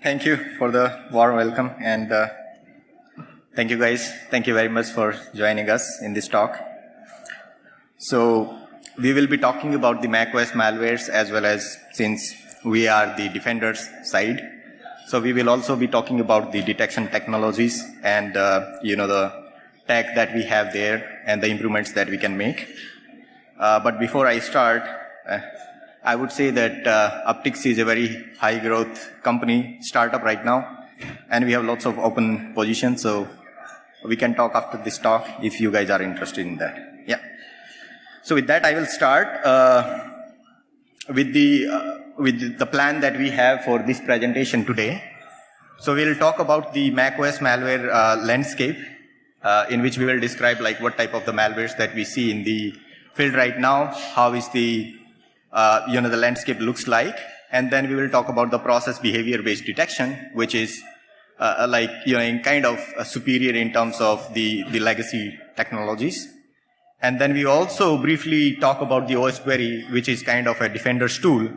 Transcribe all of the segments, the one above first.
Thank you for the warm welcome, and thank you guys. Thank you very much for joining us in this talk. So we will be talking about the macOS malwares, as well as, since we are the defenders side, so we will also be talking about the detection technologies and the tech that we have there and the improvements that we can make. But before I start, I would say that Uptix is a very high growth company, startup right now, and we have lots of open positions, so we can talk after this talk if you guys are interested in that. Yeah. So with that, I will start with the plan that we have for this presentation today. So we'll talk about the macOS malware landscape, in which we will describe like what type of the malwares that we see in the field right now, how is the the landscape looks like, and then we will talk about the process behavior-based detection, which is kind of superior in terms of the legacy technologies. And then we also briefly talk about the OS query, which is kind of a defender's tool,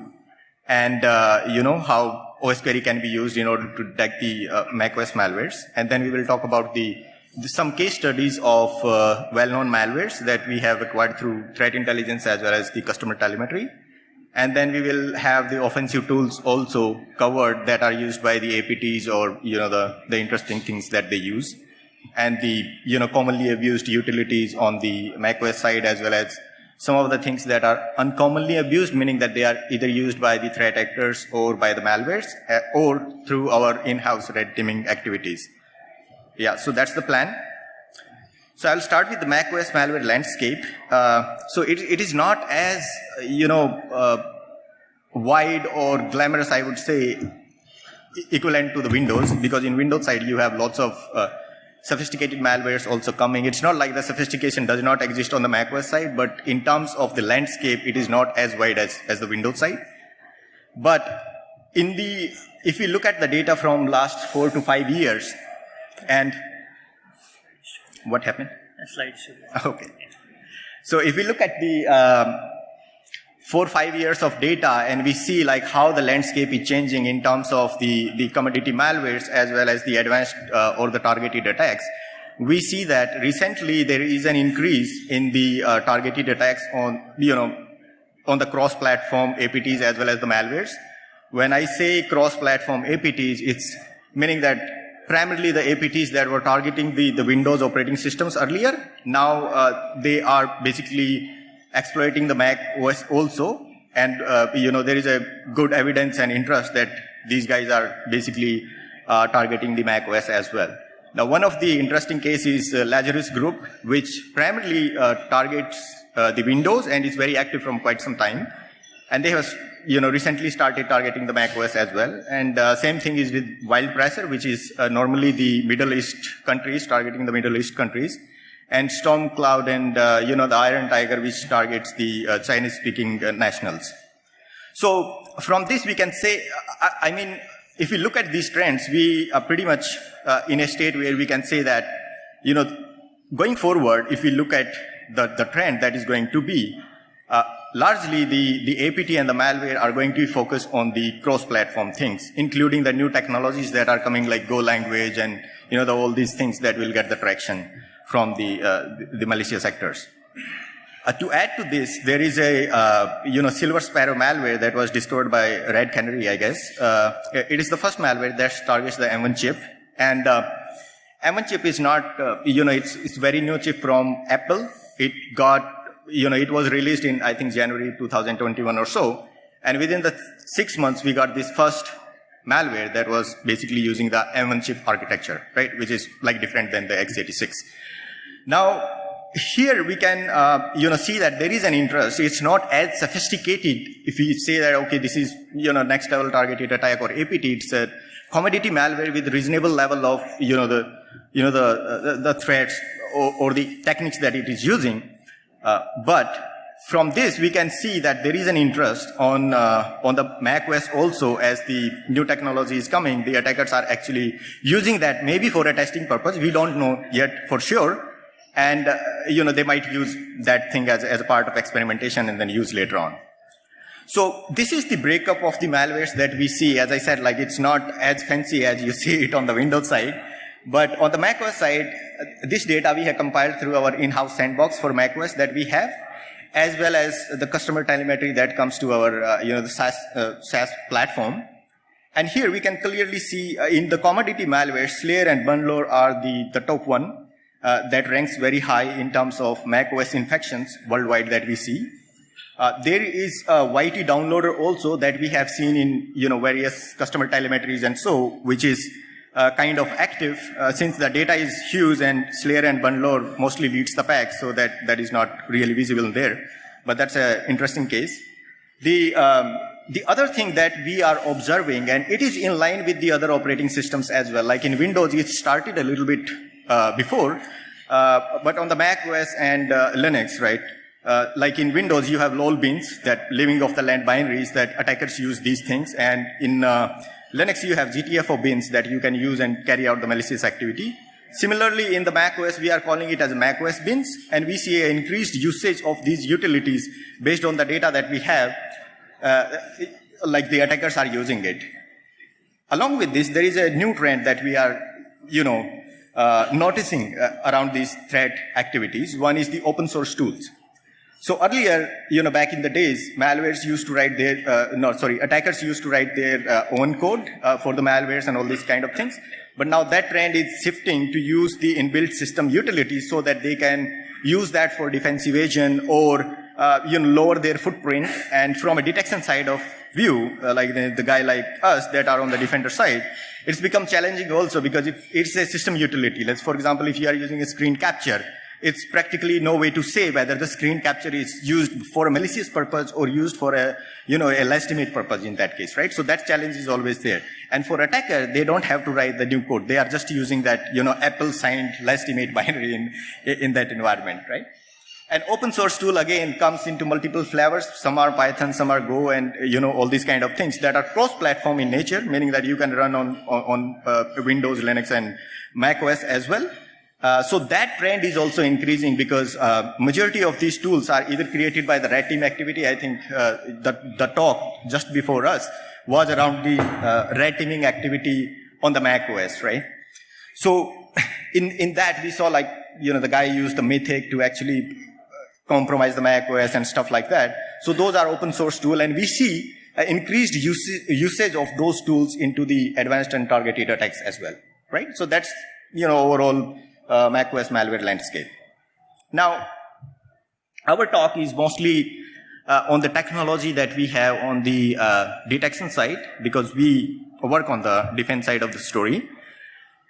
and how OS query can be used in order to detect the macOS malwares. And then we will talk about some case studies of well-known malwares that we have acquired through threat intelligence as well as the customer telemetry. And then we will have the offensive tools also covered that are used by the APTs, or the interesting things that they use, and the commonly abused utilities on the macOS side, as well as some of the things that are uncommonly abused, meaning that they are either used by the threat actors or by the malwares, or through our in-house red teaming activities. Yeah, so that's the plan. So I'll start with the macOS malware landscape. So it is not as wide or glamorous, I would say, equivalent to the Windows, because in Windows side you have lots of sophisticated malwares also coming. It's not like the sophistication does not exist on the macOS side, but in terms of the landscape, it is not as wide as the Windows side. But if we look at the data from last 4 to 5 years, and what happened? A slideshow. Okay. So if we look at the 4 or 5 years of data, and we see like how the landscape is changing in terms of the commodity malwares as well as the advanced or the targeted attacks, we see that recently there is an increase in the targeted attacks on the cross-platform APTs as well as the malwares. When I say cross-platform APTs, it's meaning that primarily the APTs that were targeting the Windows operating systems earlier, now they are basically exploiting the Mac OS also, and there is a good evidence and interest that these guys are basically targeting the Mac OS as well. Now, one of the interesting cases is Lazarus Group, which primarily targets the Windows and is very active from quite some time, and they have recently started targeting the Mac OS as well. And same thing is with Wild Presser, which is normally the Middle East countries, targeting the Middle East countries, and Storm Cloud and the Iron Tiger, which targets the Chinese-speaking nationals. So from this we can say, I mean, if we look at these trends, we are pretty much in a state where we can say that going forward, if we look at the trend that is going to be, largely the APT and the malware are going to be focused on the cross-platform things, including the new technologies that are coming like Go language and all these things that will get the traction from the malicious actors. To add to this, there is a Silver Sparrow malware that was discovered by Red Canary, I guess. It is the first malware that targets the M1 chip, and M1 chip is not it's very new chip from Apple. It got it was released in, I think, January 2021 or so. And within the 6 months, we got this first malware that was basically using the M1 chip architecture, right? Which is like different than the x86. Now, here we can, see that there is an interest. It's not as sophisticated. If we say that, okay, this is, next level targeted attack or APT, it's a commodity malware with reasonable level of, the threats or the techniques that it is using. But from this, we can see that there is an interest on the macOS also. As the new technology is coming, the attackers are actually using that maybe for a testing purpose. We don't know yet for sure. And, they might use that thing as a part of experimentation and then use later on. So this is the breakup of the malwares that we see. As I said, like it's not as fancy as you see it on the Windows side. But on the macOS side, this data we have compiled through our in-house sandbox for macOS that we have, as well as the customer telemetry that comes to our, the SaaS platform. And here we can clearly see in the commodity malware, Slayer and Bundler are the top one that ranks very high in terms of macOS infections worldwide that we see. There is a YT downloader also that we have seen in various customer telemetries and so, which is kind of active since the data is huge and Slayer and Bundler mostly leads the pack, so that is not really visible there. But that's an interesting case. The other thing that we are observing, and it is in line with the other operating systems as well, like in Windows it started a little bit before, but on the Mac OS and Linux, right? Like in Windows, you have LOL bins, that living off the land binaries that attackers use these things, and in Linux, you have GTFO bins that you can use and carry out the malicious activity. Similarly, in the Mac OS, we are calling it as Mac OS bins, and we see an increased usage of these utilities based on the data that we have, like the attackers are using it. Along with this, there is a new trend that we are, noticing around these threat activities. One is the open source tools. So earlier, back in the days, attackers used to write their own code for the malwares and all these kind of things. But now that trend is shifting to use the inbuilt system utilities so that they can use that for defense evasion or, lower their footprint. And from a detection side of view, like the guy like us that are on the defender side, it's become challenging also because if it's a system utility, for example, if you are using a screen capture, it's practically no way to say whether the screen capture is used for a malicious purpose or used for a legitimate purpose in that case, right? So that challenge is always there. And for attacker, they don't have to write the new code. They are just using that, Apple signed legitimate binary in that environment, right? And open source tool again comes into multiple flavors. Some are Python, some are Go, and all these kind of things that are cross-platform in nature, meaning that you can run on Windows, Linux, and Mac OS as well. So that trend is also increasing because majority of these tools are either created by the red team activity. I think the talk just before us was around the red teaming activity on the Mac OS, right? So in that we saw the guy used the Mythic to actually compromise the Mac OS and stuff like that. So those are open source tools, and we see increased usage of those tools into the advanced and targeted attacks as well, right? So that's overall macOS malware landscape. Now, our talk is mostly on the technology that we have on the detection side because we work on the defense side of the story.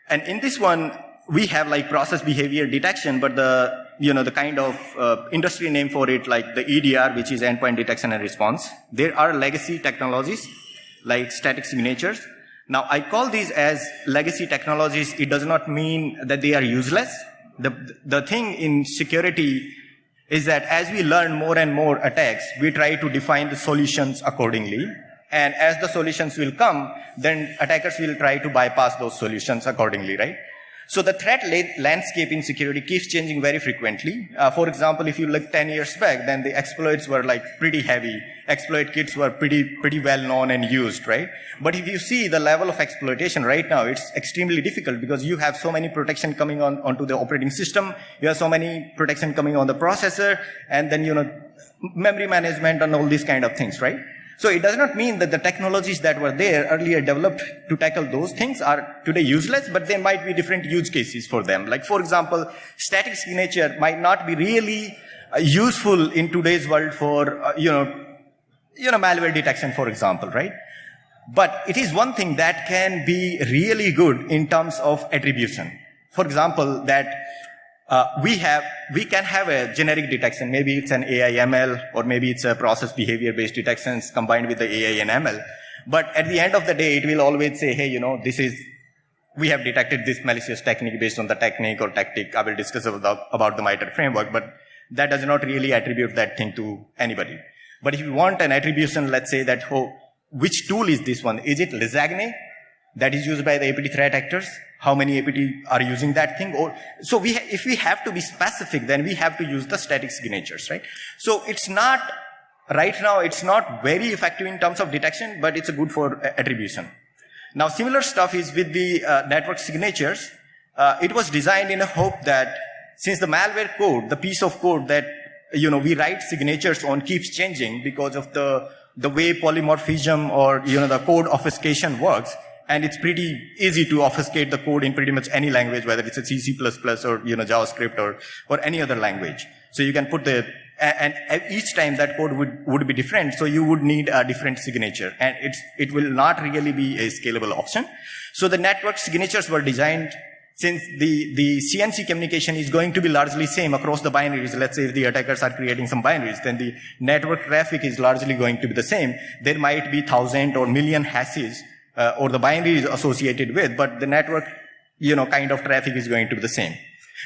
And in this one, we have process behavior detection, but the kind of industry name for it, like the EDR, which is endpoint detection and response. There are legacy technologies like static signatures. Now, I call these as legacy technologies. It does not mean that they are useless. The thing in security is that as we learn more and more attacks, we try to define the solutions accordingly. And as the solutions will come, then attackers will try to bypass those solutions accordingly, right? So the threat landscape in security keeps changing very frequently. For example, if you look 10 years back, then the exploits were pretty heavy. Exploit kits were pretty well known and used, right? But if you see the level of exploitation right now, it's extremely difficult because you have so many protection coming onto the operating system. You have so many protection coming on the processor, and then, memory management and all these kind of things, right? So it does not mean that the technologies that were there earlier developed to tackle those things are today useless, but there might be different use cases for them. Like, for example, static signature might not be really useful in today's world for, malware detection, for example, right? But it is one thing that can be really good in terms of attribution. For example, that we can have a generic detection. Maybe it's an AI ML, or maybe it's a process behavior based detections combined with the AI and ML. But at the end of the day, it will always say, hey, we have detected this malicious technique based on the technique or tactic. I will discuss about the MITRE framework, but that does not really attribute that thing to anybody. But if you want an attribution, let's say that, which tool is this one? Is it Lisagne that is used by the APT threat actors? How many APT are using that thing? So if we have to be specific, then we have to use the static signatures, right? So it's not right now it's not very effective in terms of detection, but it's good for attribution. Now, similar stuff is with the network signatures. It was designed in a hope that since the malware code, the piece of code that we write signatures on keeps changing because of the way polymorphism or the code obfuscation works, and it's pretty easy to obfuscate the code in pretty much any language, whether it's a C, C++ or JavaScript or any other language. So you can put and each time that code would be different, so you would need a different signature, and it will not really be a scalable option. So the network signatures were designed, since the CNC communication is going to be largely same across the binaries. Let's say if the attackers are creating some binaries, then the network traffic is largely going to be the same. There might be 1,000 or million hashes or the binaries associated with, but the network kind of traffic is going to be the same.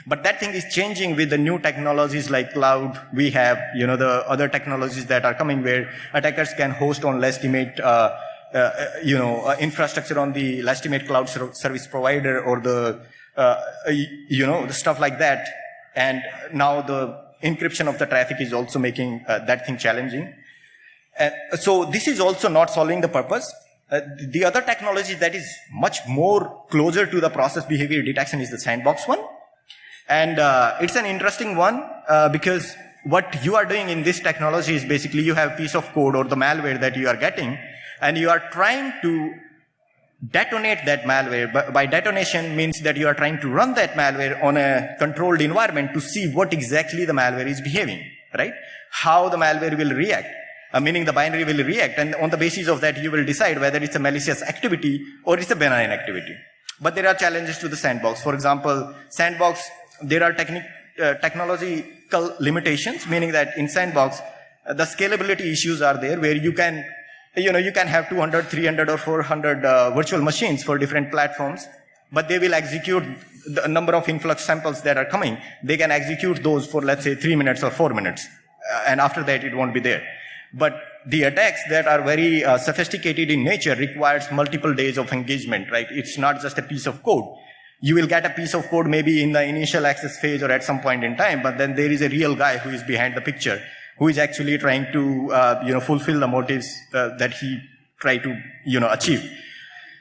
But that thing is changing with the new technologies like cloud. We have, the other technologies that are coming where attackers can host on legitimate, infrastructure on the legitimate cloud service provider or the stuff like that. And now the encryption of the traffic is also making that thing challenging. So this is also not solving the purpose. The other technology that is much more closer to the process behavior detection is the sandbox one. And it's an interesting one because what you are doing in this technology is basically you have a piece of code or the malware that you are getting, and you are trying to detonate that malware. By detonation means that you are trying to run that malware on a controlled environment to see what exactly the malware is behaving, right? How the malware will react, meaning the binary will react, and on the basis of that you will decide whether it's a malicious activity or it's a benign activity. But there are challenges to the sandbox. For example, sandbox, there are technological limitations, meaning that in sandbox, the scalability issues are there where you can have 200, 300 or 400 virtual machines for different platforms, but they will execute the number of influx samples that are coming. They can execute those for, let's say, 3 minutes or 4 minutes. And after that, it won't be there. But the attacks that are very sophisticated in nature requires multiple days of engagement, right? It's not just a piece of code. You will get a piece of code maybe in the initial access phase or at some point in time, but then there is a real guy who is behind the picture, who is actually trying to, fulfill the motives that he tried to, achieve.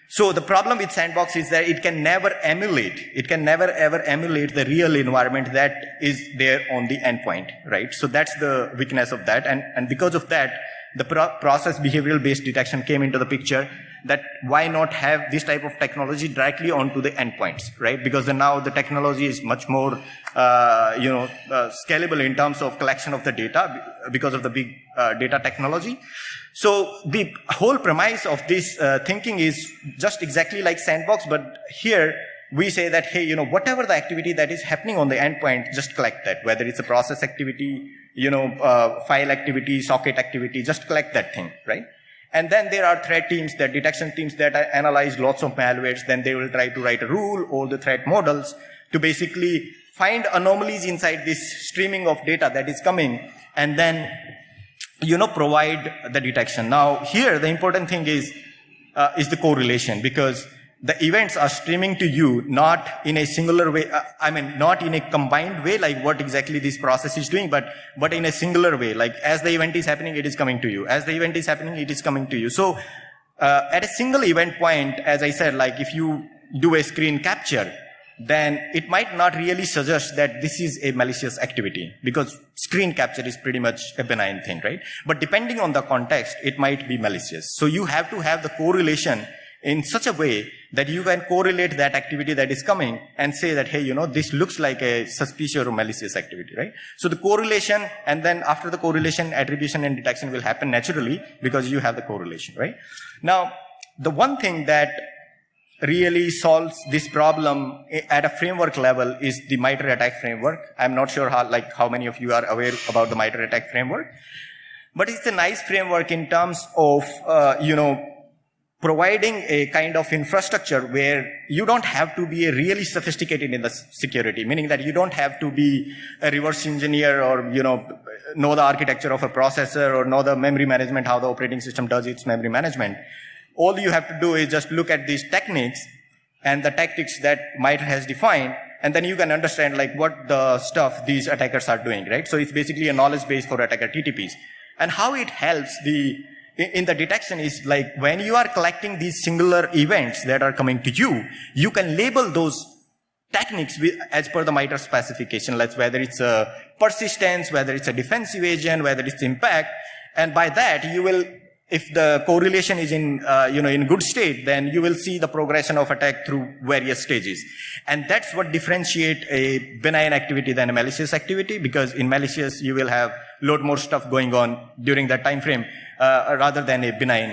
So the problem with sandbox is that it can never emulate the real environment that is there on the endpoint, right? So that's the weakness of that. And because of that, the process behavioral based detection came into the picture, that why not have this type of technology directly onto the endpoints, right? Because now the technology is much more, scalable in terms of collection of the data because of the big data technology. So the whole premise of this thinking is just exactly like sandbox, but here we say that, hey, whatever the activity that is happening on the endpoint, just collect that, whether it's a process activity, file activity, socket activity, just collect that thing, right? And then there are threat teams, that detection teams that analyze lots of malwares. Then they will try to write a rule or the threat models to basically find anomalies inside this streaming of data that is coming, and then, provide the detection. Now, here, the important thing is the correlation, because the events are streaming to you not in a singular way, not in a combined way, like what exactly this process is doing, but in a singular way. Like as the event is happening, it is coming to you. As the event is happening, it is coming to you. So at a single event point, as I said, like if you do a screen capture, then it might not really suggest that this is a malicious activity, because screen capture is pretty much a benign thing, right? But depending on the context, it might be malicious. So you have to have the correlation in such a way that you can correlate that activity that is coming and say that, hey, this looks like a suspicious or malicious activity, right? So the correlation, and then after the correlation, attribution and detection will happen naturally because you have the correlation, right? Now, the one thing that really solves this problem at a framework level is the MITRE ATT&CK framework. I'm not sure how many of you are aware about the MITRE ATT&CK framework, but it's a nice framework in terms of, providing a kind of infrastructure where you don't have to be really sophisticated in the security, meaning that you don't have to be a reverse engineer or, know the architecture of a processor or know the memory management, how the operating system does its memory management. All you have to do is just look at these techniques and the tactics that MITRE has defined, and then you can understand like what the stuff these attackers are doing, right? So it's basically a knowledge base for attacker TTPs. And how it helps in the detection is like when you are collecting these singular events that are coming to you, you can label those techniques as per the MITRE specification, like whether it's a persistence, whether it's a defensive agent, whether it's impact. And by that, you will, if the correlation is in good state, then you will see the progression of attack through various stages. And that's what differentiate a benign activity than a malicious activity, because in malicious, you will have a lot more stuff going on during that time frame, rather than a benign,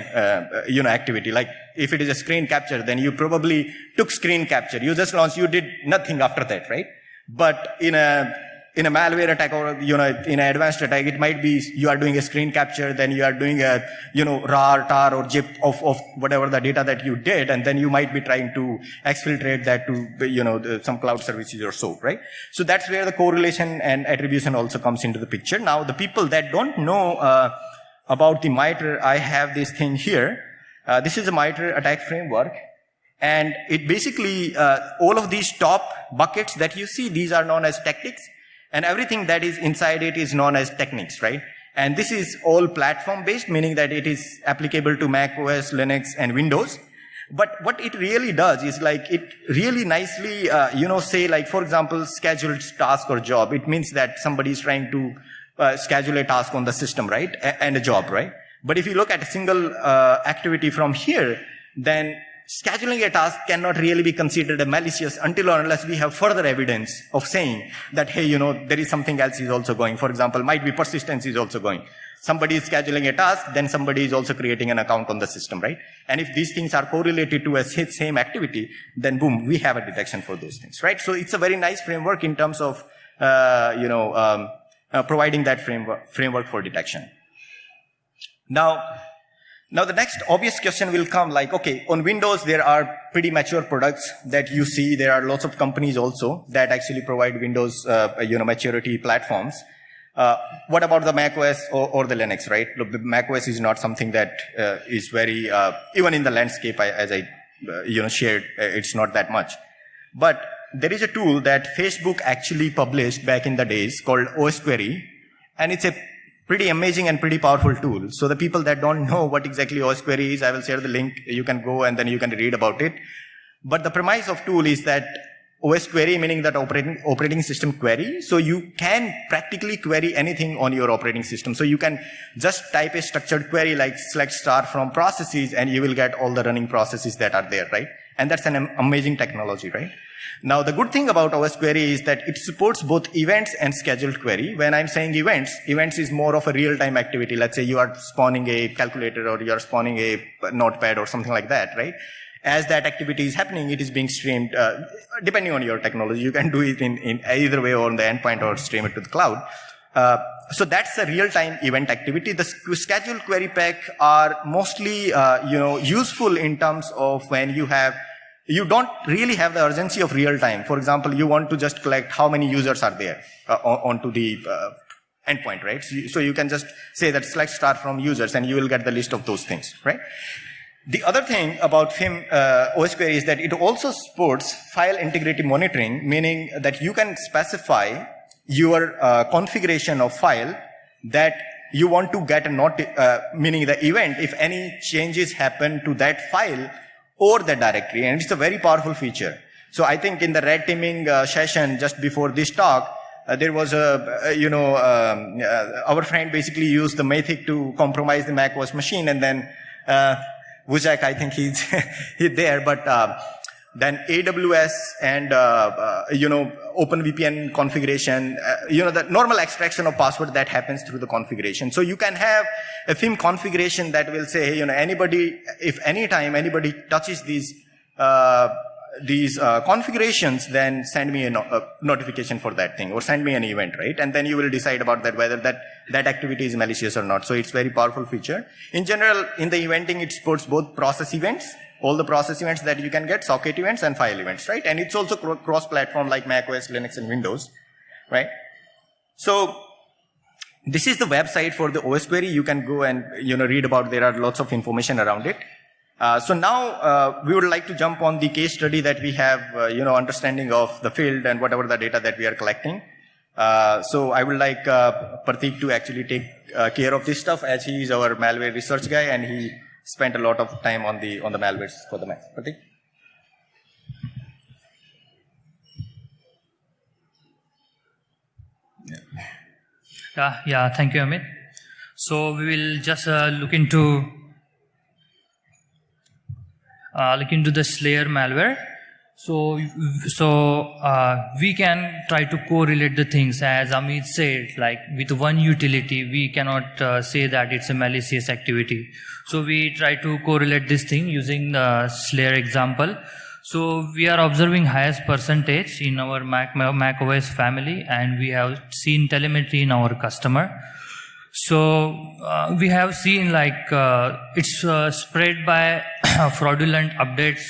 activity. Like if it is a screen capture, then you probably took screen capture. You just launched, you did nothing after that, right? But in a malware attack or, in an advanced attack, it might be you are doing a screen capture, then you are doing a, RAR, TAR or ZIP of whatever the data that you did, and then you might be trying to exfiltrate that to, some cloud services or so, right? So that's where the correlation and attribution also comes into the picture. Now, the people that don't know about the MITRE, I have this thing here. This is a MITRE attack framework. And it basically, all of these top buckets that you see, these are known as tactics. And everything that is inside it is known as techniques, right? And this is all platform-based, meaning that it is applicable to Mac OS, Linux, and Windows. But what it really does is like, it really nicely, say like, for example, scheduled task or job. It means that somebody is trying to schedule a task on the system, right? And a job, right? But if you look at a single activity from here, then scheduling a task cannot really be considered a malicious until or unless we have further evidence of saying that, hey, there is something else is also going. For example, might be persistence is also going. Somebody is scheduling a task, then somebody is also creating an account on the system, right? And if these things are correlated to a same activity, then boom, we have a detection for those things, right? So it's a very nice framework in terms of, providing that framework for detection. Now the next obvious question will come like, okay, on Windows, there are pretty mature products that you see. There are lots of companies also that actually provide Windows, maturity platforms. What about the macOS or the Linux, right? Look, the macOS is not something that is very, even in the landscape, as I shared, it's not that much. But there is a tool that Facebook actually published back in the days called OS Query, and it's a pretty amazing and pretty powerful tool. So the people that don't know what exactly OS Query is, I will share the link. You can go and then you can read about it. But the premise of tool is that OS Query, meaning that operating system query. So you can practically query anything on your operating system. So you can just type a structured query like select star from processes and you will get all the running processes that are there, right? And that's an amazing technology, right? Now, the good thing about OS Query is that it supports both events and scheduled query. When I'm saying events is more of a real-time activity. Let's say you are spawning a calculator or you are spawning a notepad or something like that, right? As that activity is happening, it is being streamed, depending on your technology. You can do it in either way on the endpoint or stream it to the cloud. So that's a real-time event activity. The scheduled query pack are mostly, useful in terms of when you don't really have the urgency of real time. For example, you want to just collect how many users are there onto the endpoint, right? So you can just say that select star from users and you will get the list of those things, right? The other thing about FIM OS Query is that it also supports file integrity monitoring, meaning that you can specify your configuration of file that you want to get meaning the event, if any changes happen to that file or the directory, and it's a very powerful feature. So I think in the red teaming session just before this talk, there was our friend basically used the Mythic to compromise the macOS machine, and then Vujak, I think he's there, but then AWS and OpenVPN configuration, the normal extraction of password that happens through the configuration. So you can have a FIM configuration that will say, if anytime anybody touches these configurations, then send me a notification for that thing or send me an event, right? And then you will decide about that, whether that activity is malicious or not. So it's very powerful feature. In general, in the eventing, it supports both process events, all the process events that you can get, socket events and file events, right? And it's also cross-platform like macOS, Linux, and Windows, right? So this is the website for the OS Query. You can go and, read about, there are lots of information around it. So now, we would like to jump on the case study that we have, understanding of the field and whatever the data that we are collecting. So I would like Pratik to actually take care of this stuff, as he is our malware research guy and he spent a lot of time on the malwares for the Mac. Pratik? Yeah, thank you, Amit. So we will just look into the Slayer malware. So we can try to correlate the things, as Amit said, like with one utility, we cannot say that it's a malicious activity. So we try to correlate this thing using the Slayer example. So we are observing highest percentage in our macOS family, and we have seen telemetry in our customer. So we have seen like it's spread by fraudulent updates.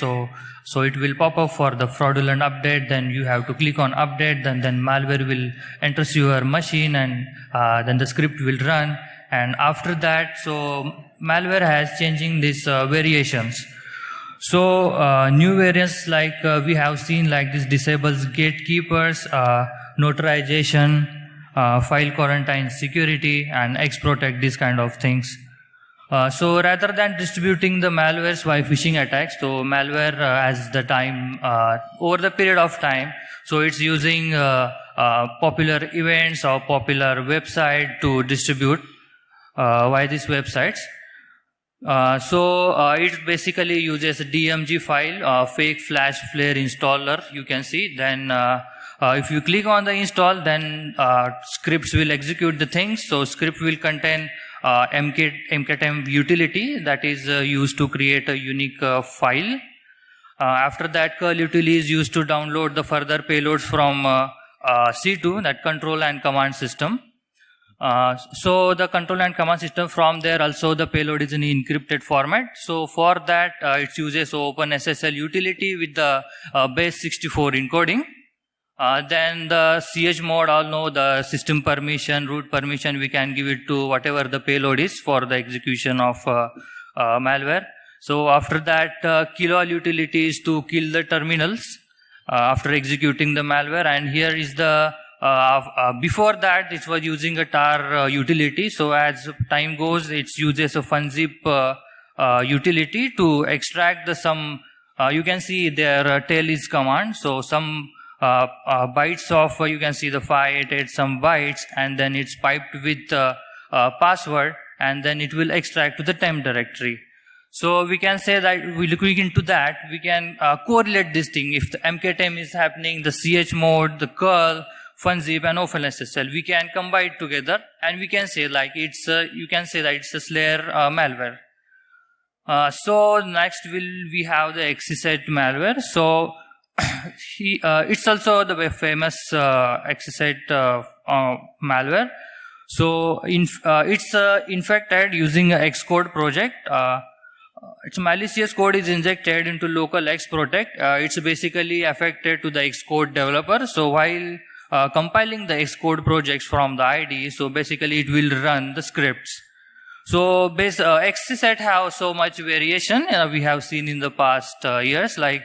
So it will pop up for the fraudulent update, then you have to click on update, then malware will enter your machine, and then the script will run. And after that, so malware has changing these variations. So new variants like we have seen like this disables gatekeepers, notarization, file quarantine security, and X-Protect, these kind of things. So rather than distributing the malwares by phishing attacks, so malware has the time, over the period of time, so it's using popular events or popular website to distribute via these websites. So it basically uses a DMG file, fake flash flare installer, you can see. Then if you click on the install, then scripts will execute the things. So script will contain mktem utility that is used to create a unique file. After that, curl utility is used to download the further payloads from C2, that control and command system. So the control and command system, from there also the payload is in encrypted format. So for that it uses OpenSSL utility with the base 64 encoding. Then the chmod, all know the system permission, root permission, we can give it to whatever the payload is for the execution of malware. So after that, kill all utility is to kill the terminals after executing the malware. And here is the before that it was using a tar utility. So as time goes, it uses a funzip utility to extract the some you can see their tail is command. So some bytes of you can see the 588 some bytes, and then it's piped with password, and then it will extract to the temp directory. So we can say that we looking into that, we can correlate this thing. If the mktem is happening, the chmod, the curl, funzip, and OpenSSL, we can combine it together, and we can say like it's you can say that it's a Slayer malware. So next we have the execed malware. So it's also the famous execed malware. So it's infected using a Xcode project. Its malicious code is injected into local X-Protect. It's basically affected to the Xcode developer. So while compiling the Xcode projects from the IDE, so basically it will run the scripts. So execed have so much variation we have seen in the past years, like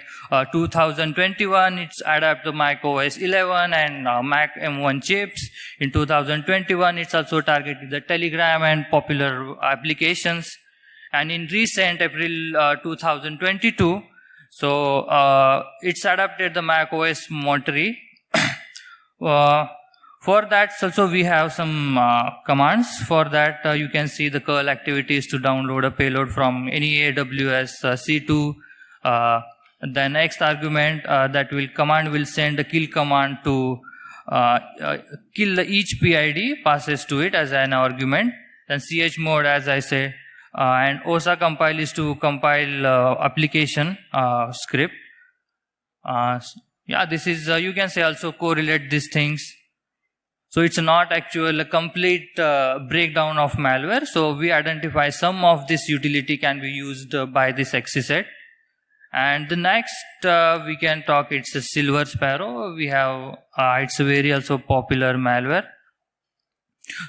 2021 it's adapt to macOS 11 and Mac M1 chips. In 2021 it's also targeted the Telegram and popular applications. And in recent April 2022, so it's adapted the macOS Monterey. For that also we have some commands. For that you can see the curl activities to download a payload from any AWS C2. The next argument that command will send a kill command to kill each PID, passes to it as an argument. Then chmod, as I say, and OSA compile is to compile application script. Yeah, this is you can say also correlate these things. So it's not actually a complete breakdown of malware. So we identify some of this utility can be used by this execed. And the next we can talk, it's a Silver Sparrow. We have it's a very also popular malware.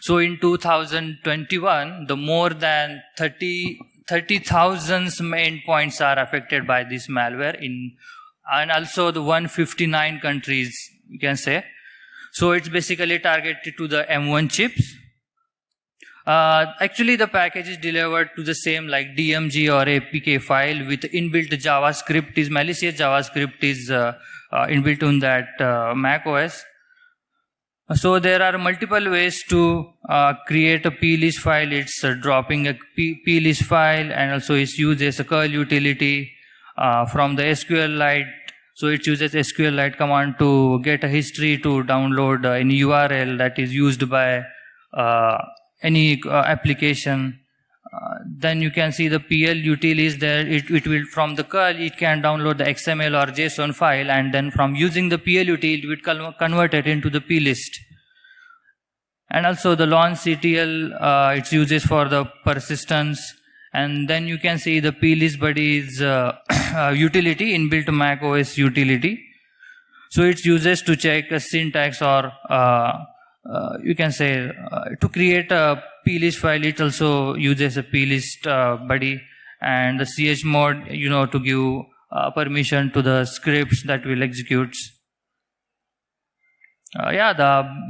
So in 2021, the more than 30,000 endpoints are affected by this malware and also the 159 countries, you can say. So it's basically targeted to the M1 chips. Actually, the package is delivered to the same like DMG or APK file with inbuilt JavaScript. Is malicious JavaScript is inbuilt on that macOS. So there are multiple ways to create a plist file. It's dropping a plist file, and also it's used as a curl utility from the SQLite. So it uses SQLite command to get a history to download any URL that is used by any application. Then you can see the PL util is there. It will, from the curl, it can download the XML or JSON file, and then from using the PL util, it will convert it into the plist. And also the launchctl, it's uses for the persistence. And then you can see the plist buddy is utility, inbuilt macOS utility. So it uses to check a syntax or you can say to create a plist file. It also uses a plist buddy and the chmod, to give permission to the scripts that will execute.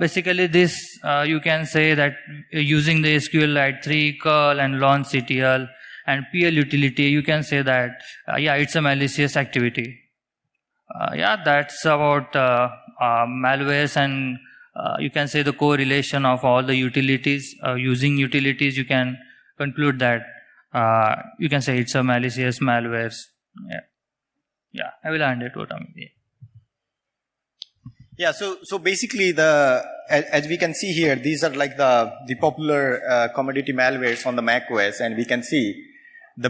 Basically this you can say that using the SQLite 3, curl and launchctl and PL utility, you can say that it's a malicious activity. That's about malwares, and you can say the correlation of all the utilities. Using utilities, you can conclude that you can say it's a malicious malwares. I will hand it to Amit. So basically as we can see here, these are like the popular commodity malwares on the macOS, and we can see the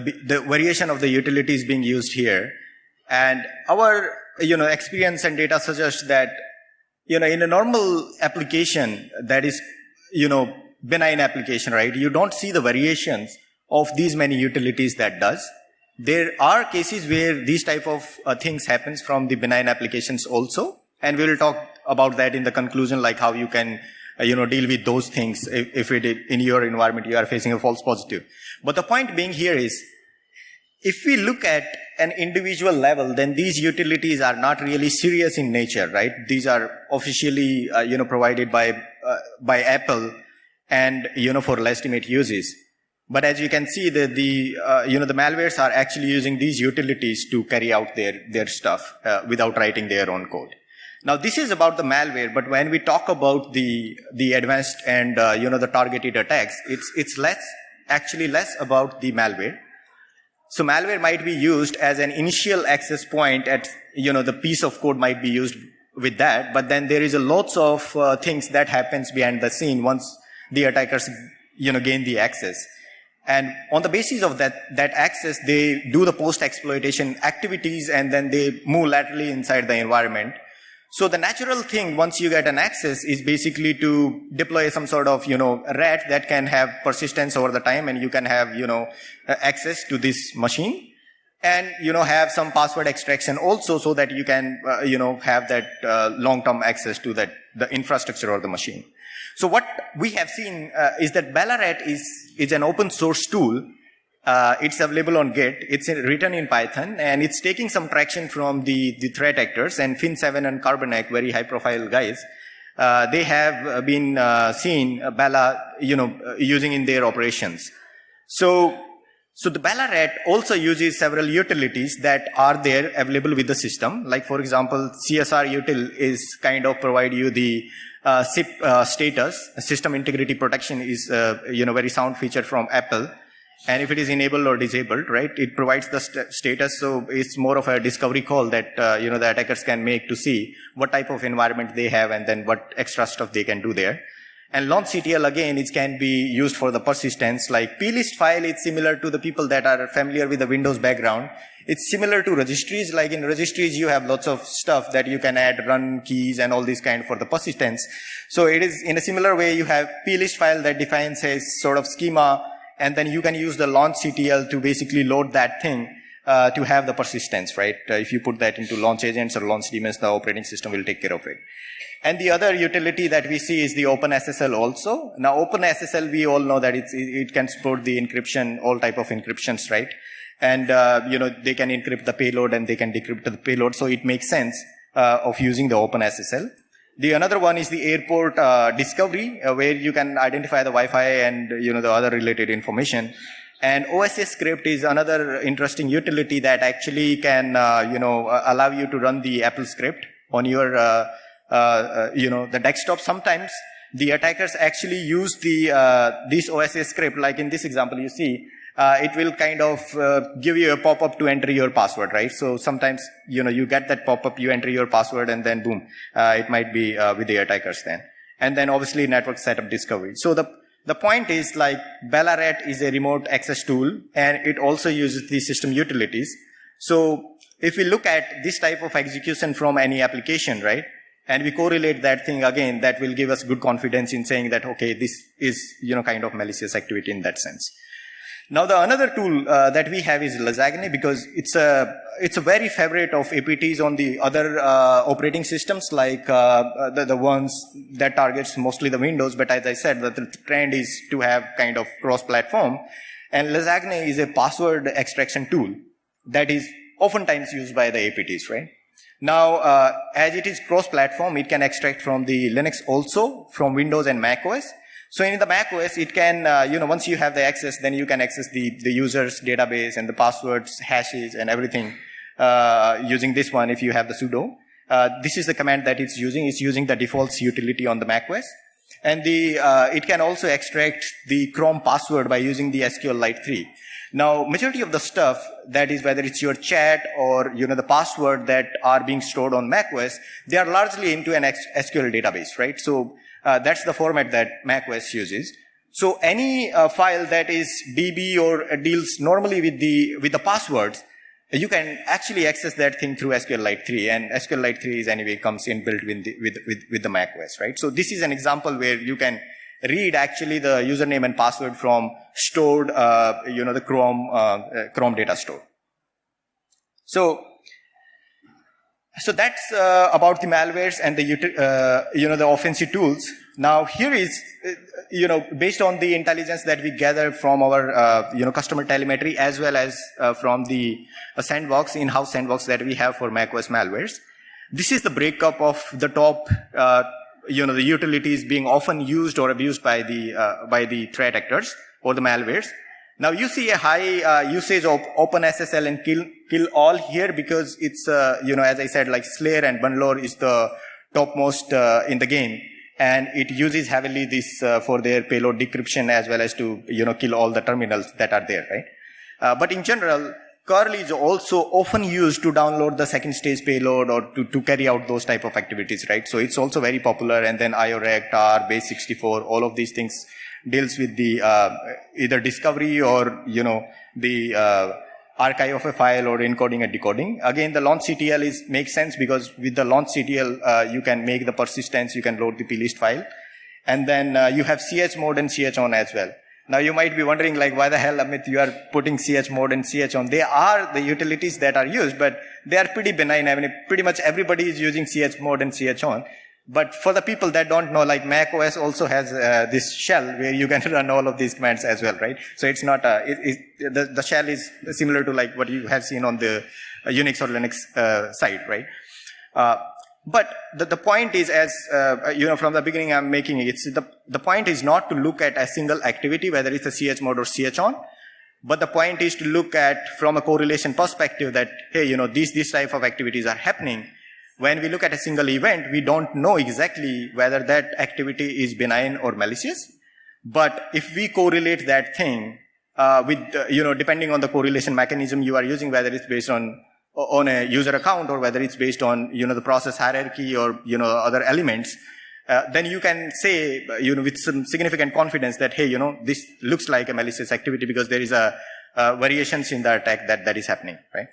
variation of the utilities being used here. And our experience and data suggests that in a normal application that is benign application, right, you don't see the variations of these many utilities that does. There are cases where these type of things happens from the benign applications also. And we will talk about that in the conclusion, like how you can, deal with those things if in your environment you are facing a false positive. But the point being here is, if we look at an individual level, then these utilities are not really serious in nature, right? These are officially, provided by Apple and, for legitimate uses. But as you can see, the malwares are actually using these utilities to carry out their stuff without writing their own code. Now, this is about the malware, but when we talk about the advanced and, the targeted attacks, it's less about the malware. So malware might be used as an initial access point at, the piece of code might be used with that, but then there is a lots of things that happens behind the scene once the attackers, gain the access. And on the basis of that access, they do the post-exploitation activities, and then they move laterally inside the environment. So the natural thing, once you get an access, is basically to deploy some sort of, rat that can have persistence over the time, and you can have, access to this machine, and, have some password extraction also, so that you can, have that long-term access to the infrastructure or the machine. So what we have seen is that Ballarat is an open source tool. It's available on Git. It's written in Python, and it's taking some traction from the threat actors. And Fin7 and Carbonac, very high profile guys, they have been seen Balla, using in their operations. So the Ballarat also uses several utilities that are there available with the system. Like for example, CSR util is kind of provide you the SIP status. System integrity protection is very sound feature from Apple. And if it is enabled or disabled, right, it provides the status. So it's more of a discovery call that, the attackers can make to see what type of environment they have and then what extra stuff they can do there. And launchctl, again, it can be used for the persistence. Like plist file, it's similar to the people that are familiar with the Windows background. It's similar to registries. Like in registries, you have lots of stuff that you can add, run keys and all these kind for the persistence. So it is in a similar way, you have plist file that defines a sort of schema, and then you can use the launchctl to basically load that thing to have the persistence, right? If you put that into launch agents or launch daemons, the operating system will take care of it. And the other utility that we see is the OpenSSL also. Now, OpenSSL, we all know that it can support the encryption, all type of encryptions, right? And, they can encrypt the payload and they can decrypt the payload. So it makes sense of using the OpenSSL. The another one is the airport discovery, where you can identify the Wi-Fi and the other related information. And OSS script is another interesting utility that actually can allow you to run the Apple script on your the desktop. Sometimes the attackers actually use this OSS script, like in this example you see. It will kind of give you a pop-up to enter your password, right? So sometimes, you get that pop-up, you enter your password, and then boom, it might be with the attackers then. And then obviously network setup discovery. So the point is, like, Ballarat is a remote access tool, and it also uses the system utilities. So if we look at this type of execution from any application, right, and we correlate that thing again, that will give us good confidence in saying that, okay, this is, kind of malicious activity in that sense. Now, the another tool that we have is Lasagne, because it's a very favorite of APTs on the other operating systems, like the ones that targets mostly the Windows. But as I said, the trend is to have kind of cross-platform. And Lasagne is a password extraction tool that is oftentimes used by the APTs, right? Now, as it is cross-platform, it can extract from the Linux also, from Windows and macOS. So in the macOS, it can, once you have the access, then you can access the user's database and the passwords, hashes, and everything using this one if you have the sudo. This is the command that it's using. It's using the defaults utility on the macOS. And it can also extract the Chrome password by using the SQLite 3. Now, majority of the stuff, that is whether it's your chat or, the password that are being stored on macOS, they are largely into an SQL database, right? So that's the format that macOS uses. So any file that is DB or deals normally with the passwords, you can actually access that thing through SQLite 3, and SQLite 3 is anyway comes inbuilt with the macOS, right? So this is an example where you can read actually the username and password from stored, the Chrome data store. So that's about the malwares and the offensive tools. Now here is, based on the intelligence that we gather from our, customer telemetry, as well as from the sandbox, in-house sandbox that we have for macOS malwares. This is the breakup of the top, the utilities being often used or abused by the threat actors or the malwares. Now you see a high usage of OpenSSL and kill all here, because it's, as I said, like Slayer and Bangalore is the topmost in the game. And it uses heavily this for their payload decryption, as well as to, kill all the terminals that are there, right? But in general, curl is also often used to download the second stage payload or to carry out those type of activities, right? So it's also very popular. And then IOREC, TAR, base64, all of these things deals with the either discovery or the archive of a file or encoding and decoding. Again, the launch CTL makes sense, because with the launch CTL you can make the persistence, you can load the plist file, and then you have chmod and chon as well. Now you might be wondering, like, why the hell, Amit, you are putting chmod and chon? They are the utilities that are used, but they are pretty benign. I mean, pretty much everybody is using chmod and chon. But for the people that don't know, like, macOS also has this shell where you can run all of these commands as well, right? So it's not the shell is similar to like what you have seen on the Unix or Linux side, right? But the point is, as from the beginning I'm making it, the point is not to look at a single activity, whether it's a chmod or chon, but the point is to look at from a correlation perspective that, hey, these type of activities are happening. When we look at a single event, we don't know exactly whether that activity is benign or malicious. But if we correlate that thing with, depending on the correlation mechanism you are using, whether it's based on a user account or whether it's based on, the process hierarchy or, other elements, then you can say, with some significant confidence that, hey, this looks like a malicious activity because there is a variations in the attack that is happening, right?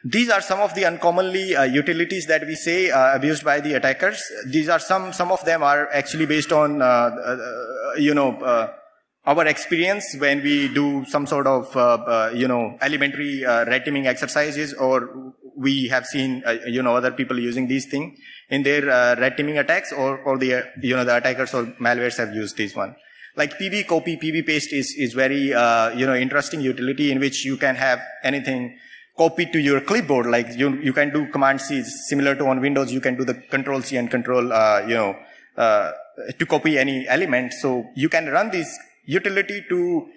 These are some of the uncommonly utilities that we say abused by the attackers. These are some of them are actually based on, our experience when we do some sort of, elementary red teaming exercises, or we have seen, other people using these things in their red teaming attacks, or the, the attackers or malwares have used this one. Like PB copy, PB paste is very, interesting utility in which you can have anything copy to your clipboard. Like you can do Command C, similar to on Windows, you can do the Control C and Control, to copy any element. So you can run this utility to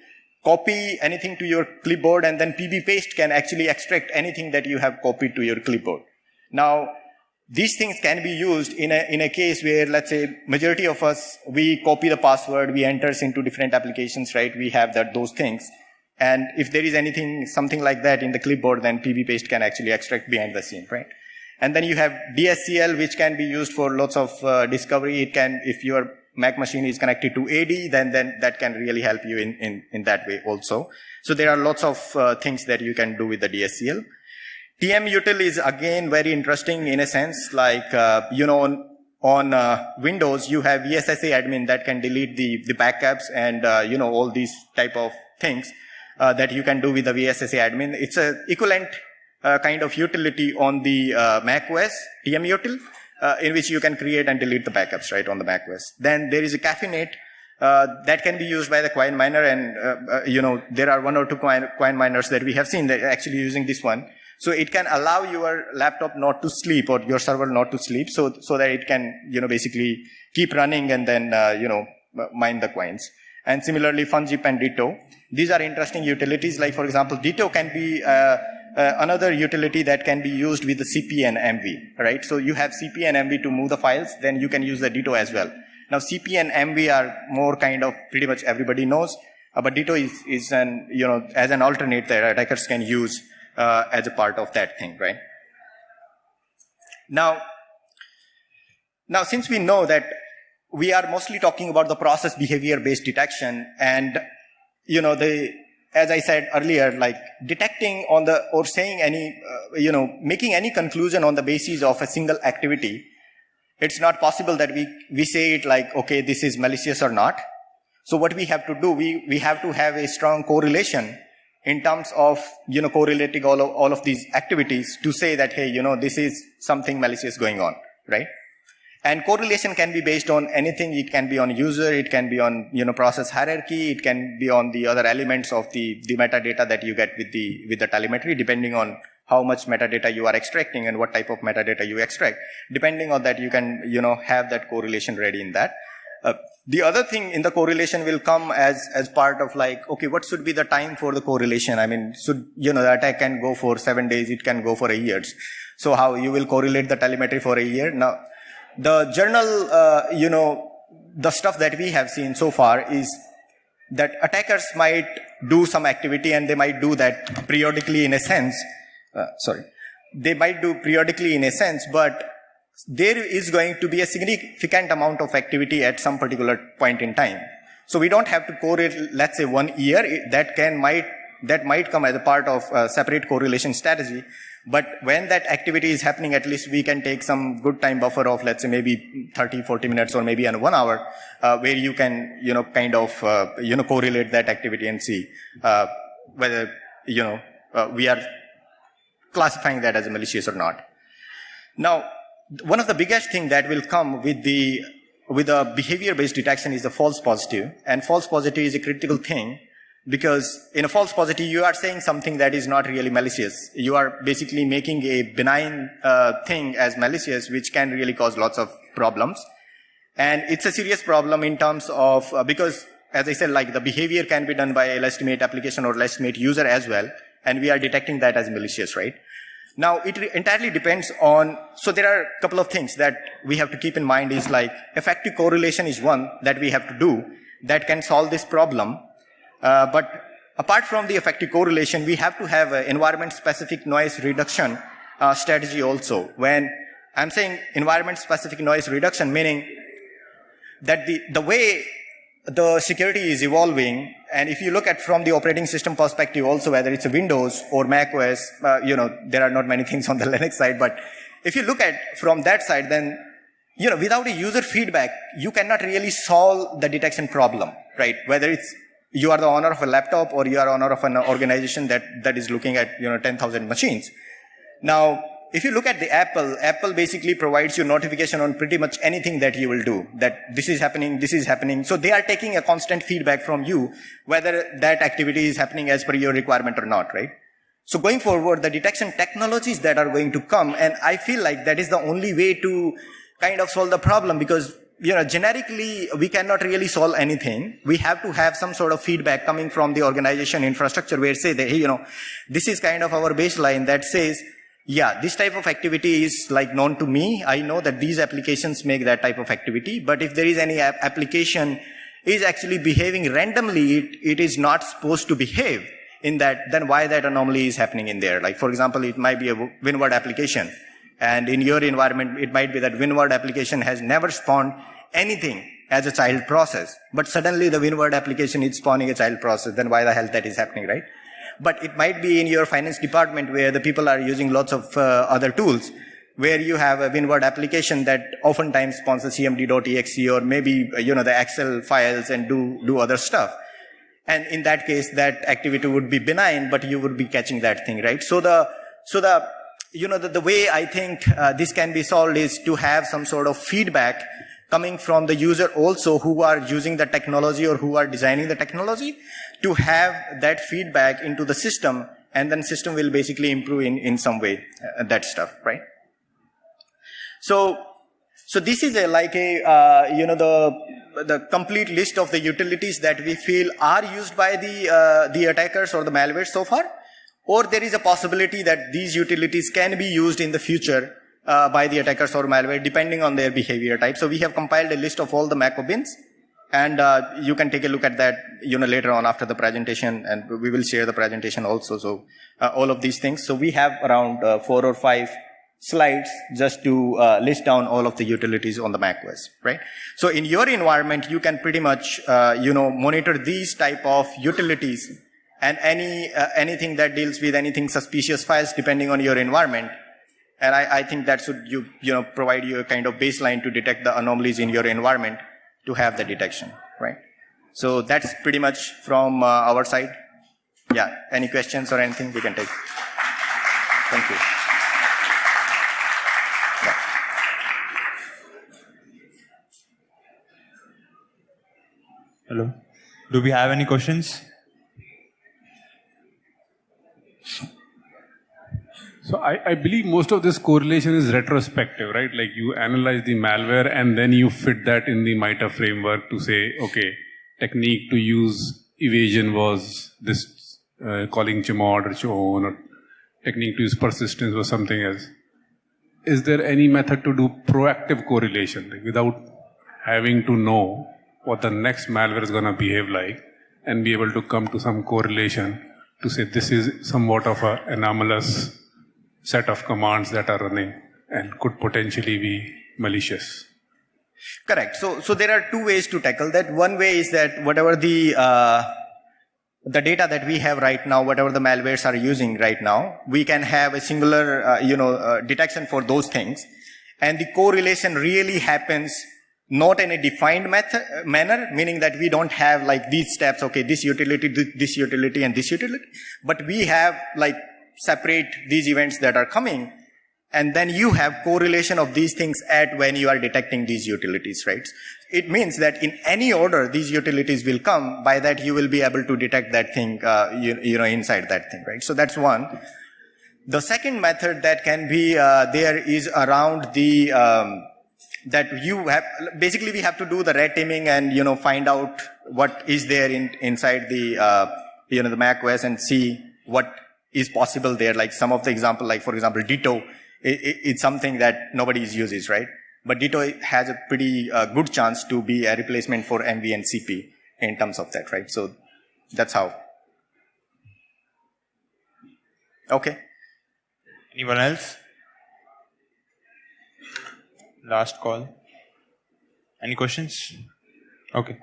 copy anything to your clipboard, and then pb paste can actually extract anything that you have copied to your clipboard. Now, these things can be used in a case where, let's say, majority of us, we copy the password, we enters into different applications, right? We have those things. And if there is something like that in the clipboard, then pb paste can actually extract behind the scene, right? And then you have DSCL, which can be used for lots of discovery. It can, if your Mac machine is connected to AD, then that can really help you in that way also. So there are lots of things that you can do with the DSCL. TM util is again very interesting in a sense, like, on Windows, you have VSSA admin that can delete the backups and, all these type of things that you can do with the VSSA admin. It's a equivalent kind of utility on the macOS, TM util, in which you can create and delete the backups, right, on the macOS. Then there is a caffeinate that can be used by the coin miner, and, there are one or two coin miners that we have seen that are actually using this one. So it can allow your laptop not to sleep or your server not to sleep, so that it can, basically keep running and then, mine the coins. And similarly, Funzip and Ditto. These are interesting utilities. Like, for example, Ditto can be another utility that can be used with the CP and MV, right? So you have CP and MV to move the files, then you can use the Ditto as well. Now, CP and MV are more kind of pretty much everybody knows, but Ditto is an, as an alternate that attackers can use as a part of that thing, right? Now, since we know that we are mostly talking about the process behavior-based detection, and, as I said earlier, like detecting or saying any, making any conclusion on the basis of a single activity, it's not possible that we say it like, okay, this is malicious or not. So what we have to do, we have to have a strong correlation in terms of, correlating all of these activities to say that, hey, this is something malicious going on, right? And correlation can be based on anything. It can be on user, it can be on, process hierarchy, it can be on the other elements of the metadata that you get with the telemetry, depending on how much metadata you are extracting and what type of metadata you extract. Depending on that, you can, have that correlation ready in that. The other thing in the correlation will come as part of like, okay, what should be the time for the correlation? I mean, the attack can go for 7 days, it can go for a year. So how you will correlate the telemetry for a year? Now, the journal, the stuff that we have seen so far is that attackers might do some activity and they might do that periodically in a sense. They might do periodically in a sense, but there is going to be a significant amount of activity at some particular point in time. So we don't have to correlate, let's say 1 year. That might come as a part of a separate correlation strategy. But when that activity is happening, at least we can take some good time buffer of, let's say, maybe 30, 40 minutes or maybe 1 hour, where you can, kind of, correlate that activity and see, whether, we are classifying that as malicious or not. Now, one of the biggest thing that will come with the behavior-based detection is the false positive. And false positive is a critical thing, because in a false positive, you are saying something that is not really malicious. You are basically making a benign thing as malicious, which can really cause lots of problems. And it's a serious problem in terms of, because as I said, like the behavior can be done by a legitimate application or legitimate user as well. And we are detecting that as malicious, right? Now, it entirely depends on, so there are a couple of things that we have to keep in mind is like effective correlation is one that we have to do that can solve this problem. But apart from the effective correlation, we have to have an environment-specific noise reduction strategy also. When I'm saying environment-specific noise reduction, meaning that the way the security is evolving, and if you look at from the operating system perspective also, whether it's a Windows or macOS, there are not many things on the Linux side, but if you look at from that side, then, without a user feedback, you cannot really solve the detection problem, right? Whether it's you are the owner of a laptop or you are owner of an organization that is looking at, 10,000 machines. Now, if you look at the Apple basically provides you notification on pretty much anything that you will do, that this is happening. So they are taking a constant feedback from you, whether that activity is happening as per your requirement or not, right? So going forward, the detection technologies that are going to come, and I feel like that is the only way to kind of solve the problem, because generically, we cannot really solve anything. We have to have some sort of feedback coming from the organization infrastructure where say that, hey, this is kind of our baseline that says, yeah, this type of activity is like known to me. I know that these applications make that type of activity, but if there is any application is actually behaving randomly, it is not supposed to behave in that, then why that anomaly is happening in there? Like, for example, it might be a WinWord application. And in your environment, it might be that WinWord application has never spawned anything as a child process. But suddenly the WinWord application is spawning a child process. Then why the hell that is happening, right? But it might be in your finance department where the people are using lots of other tools, where you have a WinWord application that oftentimes spawns a cmd.exe or maybe, the Excel files and do other stuff. And in that case, that activity would be benign, but you would be catching that thing, right? So the way I think this can be solved is to have some sort of feedback coming from the user also who are using the technology or who are designing the technology, to have that feedback into the system, and then system will basically improve in some way, that stuff, right? So this is the complete list of the utilities that we feel are used by the attackers or the malware so far. Or there is a possibility that these utilities can be used in the future by the attackers or malware, depending on their behavior type. So we have compiled a list of all the macro bins, and you can take a look at that later on after the presentation, and we will share the presentation also. So all of these things. So we have around 4 or 5 slides just to list down all of the utilities on the macOS, right? So in your environment, you can pretty much monitor these type of utilities and anything that deals with anything suspicious files depending on your environment. And I think that should provide you a kind of baseline to detect the anomalies in your environment to have the detection, right? So that's pretty much from our side. Yeah, any questions or anything we can take? Thank you. Yeah. Hello. Do we have any questions? So I believe most of this correlation is retrospective, right? Like you analyze the malware and then you fit that in the MITRE framework to say, okay, technique to use evasion was this calling chmod or chown, or technique to use persistence was something else. Is there any method to do proactive correlation, like without having to know what the next malware is going to behave like, and be able to come to some correlation to say this is somewhat of an anomalous set of commands that are running and could potentially be malicious? Correct. So there are 2 ways to tackle that. One way is that whatever the data that we have right now, whatever the malwares are using right now, we can have a singular, detection for those things. And the correlation really happens not in a defined manner, meaning that we don't have like these steps, okay, this utility, and this utility, but we have like separate these events that are coming, and then you have correlation of these things at when you are detecting these utilities, right? It means that in any order these utilities will come, by that you will be able to detect that thing, inside that thing, right? So that's one. The second method that can be there is around the, that you have, basically we have to do the red teaming and, find out what is there inside the, the macOS and see what is possible there. Like some of the example, like for example, Ditto, it's something that nobody uses, right? But Ditto has a pretty good chance to be a replacement for MV and CP in terms of that, right? So that's how. Okay. Anyone else? Last call. Any questions? Okay.